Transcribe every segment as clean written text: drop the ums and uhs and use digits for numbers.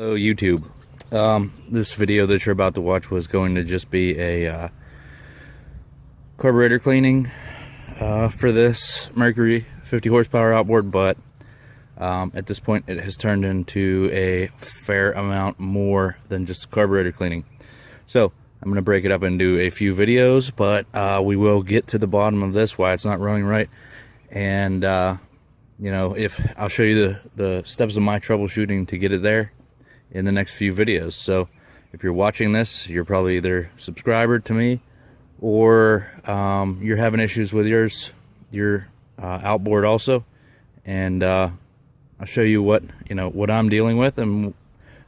Hello YouTube. This video that you're about to watch was going to just be a carburetor cleaning for this Mercury 50 horsepower outboard, but at this point it has turned into a fair amount more than just carburetor cleaning. So I'm going to break it up and do a few videos, but we will get to the bottom of this, why it's not running right, and you know, if I'll show you the steps of my troubleshooting to get it there in the next few videos. So if you're watching this, you're probably either a subscriber to me or you're having issues with your outboard also, and I'll show you what I'm dealing with, and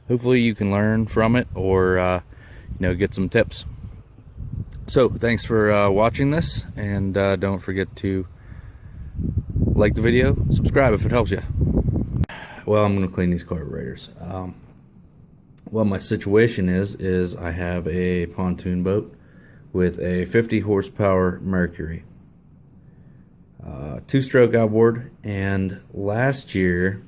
hopefully you can learn from it or get some tips. So thanks for watching this, and don't forget to like the video, subscribe if it helps you. Well, I'm going to clean these carburetors. Well, my situation is I have a pontoon boat with a 50 horsepower Mercury, two-stroke outboard, and last year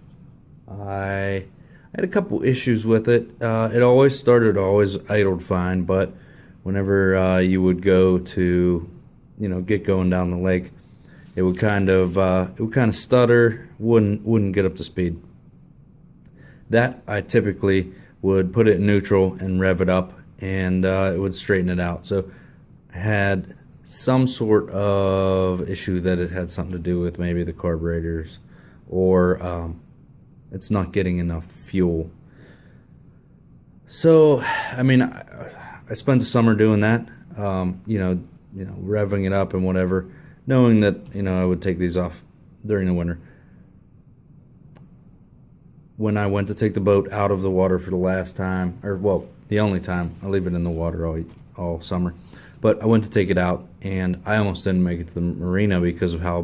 I had a couple issues with it. It always idled fine, but whenever you would go to get going down the lake, it would kind of stutter, wouldn't get up to speed. That I typically would put it in neutral and rev it up, and it would straighten it out. So I had some sort of issue that it had something to do with maybe the carburetors, or it's not getting enough fuel. So I mean, I spent the summer doing that, revving it up and whatever, knowing that I would take these off during the winter. When I went to take the boat out of the water for the last time, or well, the only time, I leave it in the water all summer, but I went to take it out, and I almost didn't make it to the marina because of how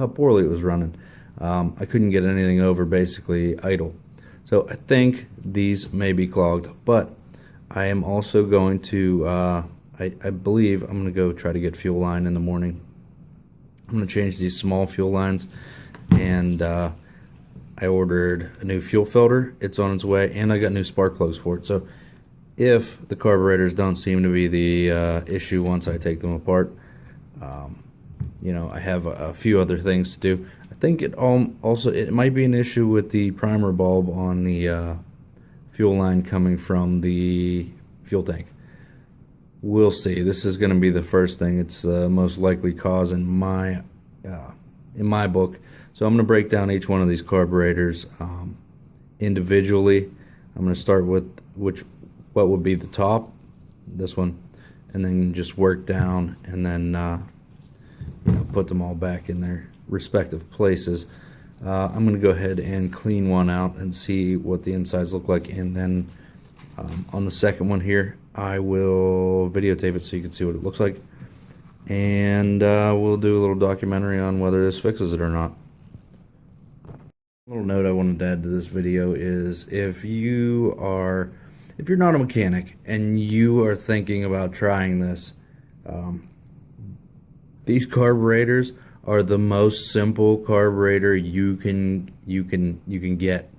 poorly it was running. I couldn't get anything over, basically idle. So I think these may be clogged, but I am also going to, I believe I'm going to go try to get fuel line in the morning. I'm going to change these small fuel lines, and I ordered a new fuel filter. It's on its way, and I got new spark plugs for it. So if the carburetors don't seem to be the issue once I take them apart, I have a few other things to do. I think it might be an issue with the primer bulb on the fuel line coming from the fuel tank. We'll see. This is going to be the first thing. It's the most likely cause in my book. So I'm going to break down each one of these carburetors individually. I'm going to start with what would be the top, this one, and then just work down, and then put them all back in their respective places. I'm going to go ahead and clean one out and see what the insides look like, and then on the second one here, I will videotape it so you can see what it looks like, and we'll do a little documentary on whether this fixes it or not. A little note I wanted to add to this video is if you're not a mechanic and you are thinking about trying this, these carburetors are the most simple carburetor you can get.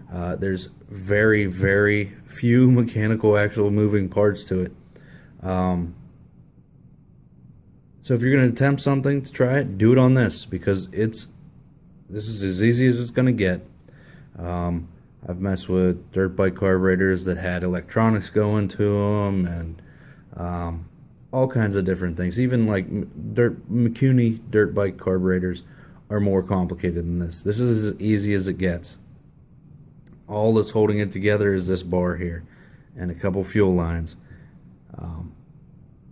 There's very, very few mechanical actual moving parts to it. So if you're going to attempt something to try it, do it on this, because this is as easy as it's going to get. I've messed with dirt bike carburetors that had electronics going to them, and all kinds of different things. Even like McCuney dirt bike carburetors are more complicated than this. This is as easy as it gets. All that's holding it together is this bar here and a couple fuel lines.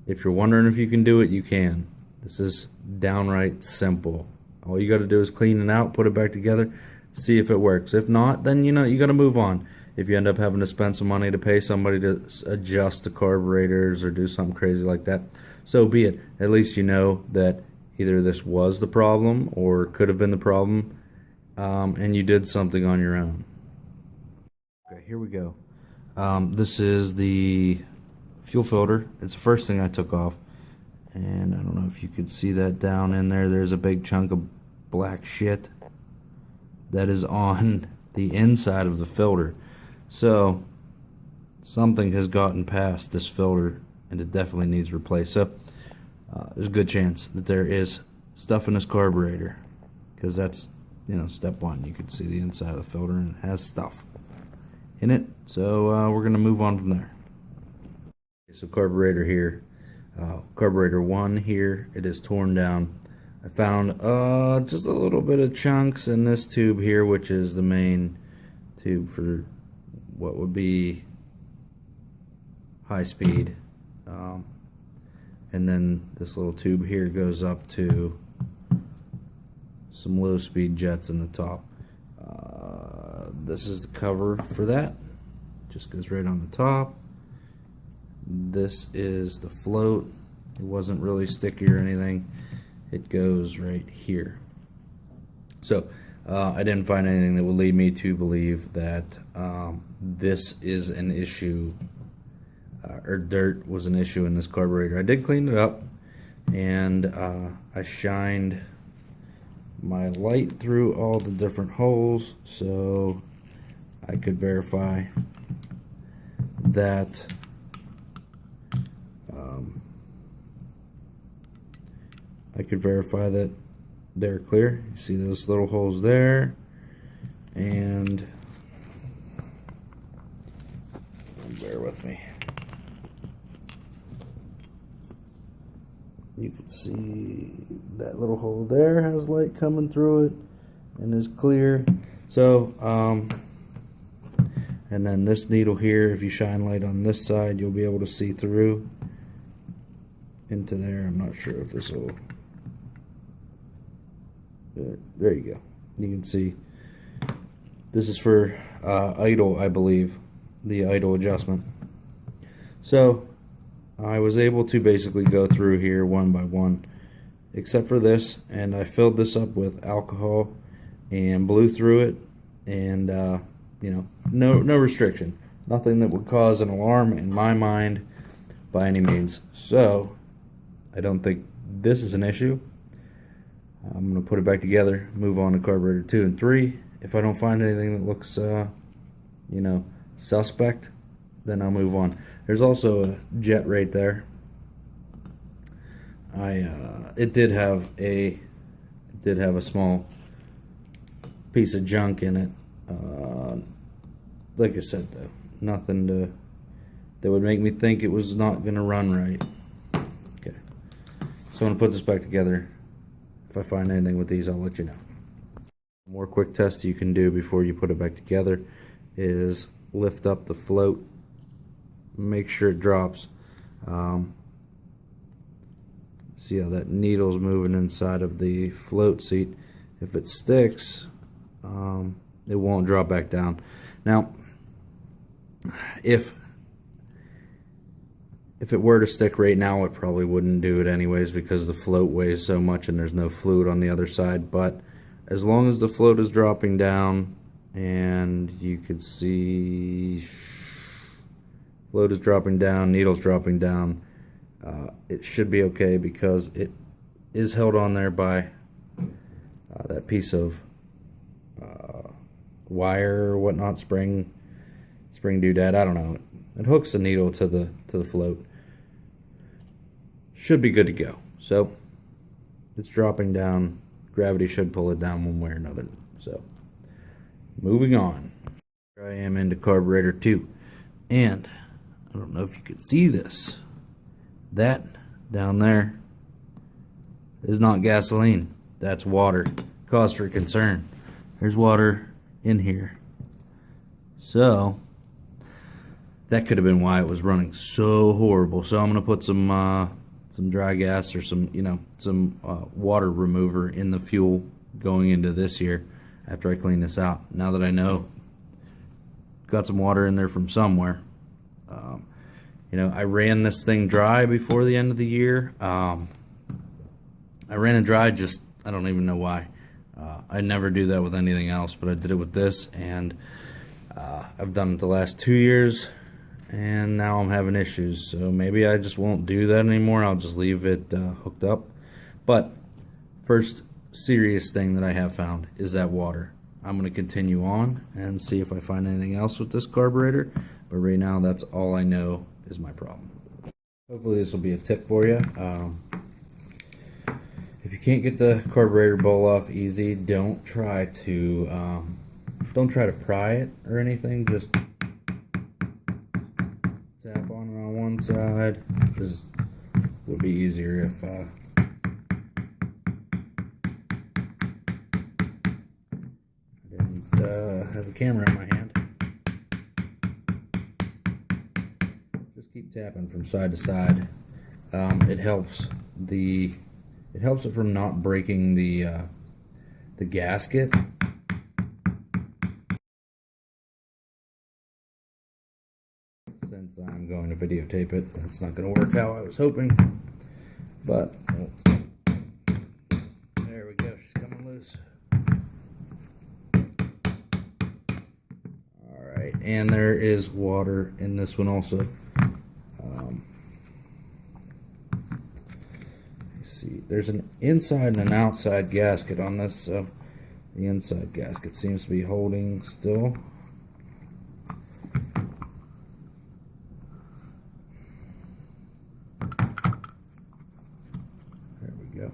If you're wondering if you can do it, you can. This is downright simple. All you got to do is clean it out, put it back together, see if it works. If not, then you got to move on. If you end up having to spend some money to pay somebody to adjust the carburetors or do something crazy like that, so be it. At least you know that either this was the problem or could have been the problem, and you did something on your own. Okay, here we go. This is the fuel filter. It's the first thing I took off, and I don't know if you could see that down in there. There's a big chunk of black shit that is on the inside of the filter. So something has gotten past this filter, and it definitely needs replaced. So there's a good chance that there is stuff in this carburetor, because that's, you know, step one. You can see the inside of the filter, and it has stuff in it. So we're gonna move on from there. So carburetor here, carburetor 1 here, it is torn down. I found just a little bit of chunks in this tube here, which is the main tube for what would be high speed, and then this little tube here goes up to some low speed jets in the top. This is the cover for that, just goes right on the top. This is the float. It wasn't really sticky or anything. It goes right here. So I didn't find anything that would lead me to believe that this is an issue, or dirt was an issue in this carburetor. I did clean it up, and I shined my light through all the different holes so I could verify that they're clear. You see those little holes there, and bear with me. You can see that little hole there has light coming through it and is clear. So and then this needle here, if you shine light on this side, you'll be able to see through into there. I'm not sure if this will, there you go. You can see this is for idle, I believe, the idle adjustment. So I was able to basically go through here one by one, except for this, and I filled this up with alcohol and blew through it, and you know, no restriction, nothing that would cause an alarm in my mind by any means. So I don't think this is an issue. I'm going to put it back together, move on to carburetor 2 and 3. If I don't find anything that looks you know, suspect, then I'll move on. There's also a jet right there. It did have a small piece of junk in it. Like I said, though, nothing that would make me think it was not going to run right. Okay, so I'm going to put this back together. If I find anything with these, I'll let you know. One more quick test you can do before you put it back together is lift up the float, make sure it drops. See how that needle's moving inside of the float seat. If it sticks, it won't drop back down. Now, if it were to stick right now, it probably wouldn't do it anyways, because the float weighs so much and there's no fluid on the other side. But as long as the float is dropping down, and you could see float is dropping down, needle's dropping down, it should be okay, because it is held on there by that piece of wire or whatnot, spring doodad, I don't know. It hooks the needle to the float. Should be good to go. So it's dropping down. Gravity should pull it down one way or another. So moving on. Here I am into carburetor 2, and I don't know if you can see this. That down there is not gasoline. That's water. Cause for concern. There's water in here. So that could have been why it was running so horrible. So I'm gonna put some dry gas or some water remover in the fuel going into this here after I clean this out. Now that I know got some water in there from somewhere. I ran this thing dry before the end of the year. I ran it dry, just I don't even know why. I never do that with anything else, but I did it with this, and I've done it the last 2 years, and now I'm having issues. So maybe I just won't do that anymore. I'll just leave it hooked up. But first serious thing that I have found is that water. I'm going to continue on and see if I find anything else with this carburetor. But right now, that's all I know is my problem. Hopefully this will be a tip for you. If you can't get the carburetor bowl off easy, don't try to pry it or anything. Just tap on it on one side. This would be easier if I didn't have a camera in my hand. Just keep tapping from side to side. It helps it from not breaking the gasket. Since I'm going to videotape it, that's not going to work how I was hoping. But there we go. She's coming loose. All right, and there is water in this one also. See, there's an inside and an outside gasket on this, so the inside gasket seems to be holding still. There we go.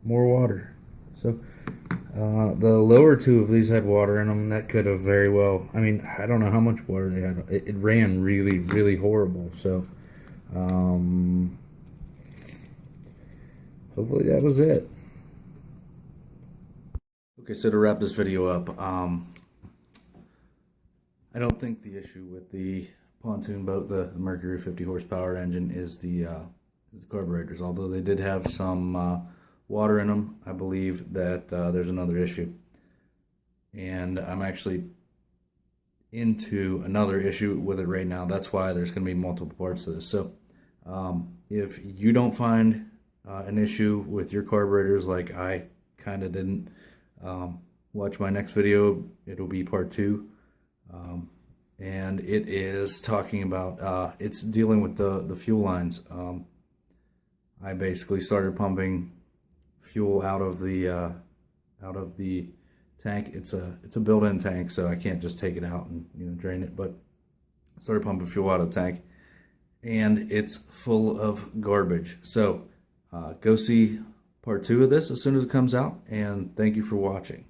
More water. So the lower two of these had water in them. That could have very well, I mean, I don't know how much water they had. It ran really, really horrible. So hopefully that was it. Okay, so to wrap this video up, I don't think the issue with the pontoon boat, the Mercury 50 horsepower engine, is the carburetors. Although they did have some water in them, I believe that there's another issue. And I'm actually into another issue with it right now. That's why there's going to be multiple parts to this. So if you don't find an issue with your carburetors like I kind of didn't, watch my next video. It'll be part 2. And it is talking about, it's dealing with the fuel lines. I basically started pumping fuel out of the tank. It's a built-in tank, so I can't just take it out and drain it. But I started pumping fuel out of the tank, and it's full of garbage. So go see part 2 of this as soon as it comes out, and thank you for watching.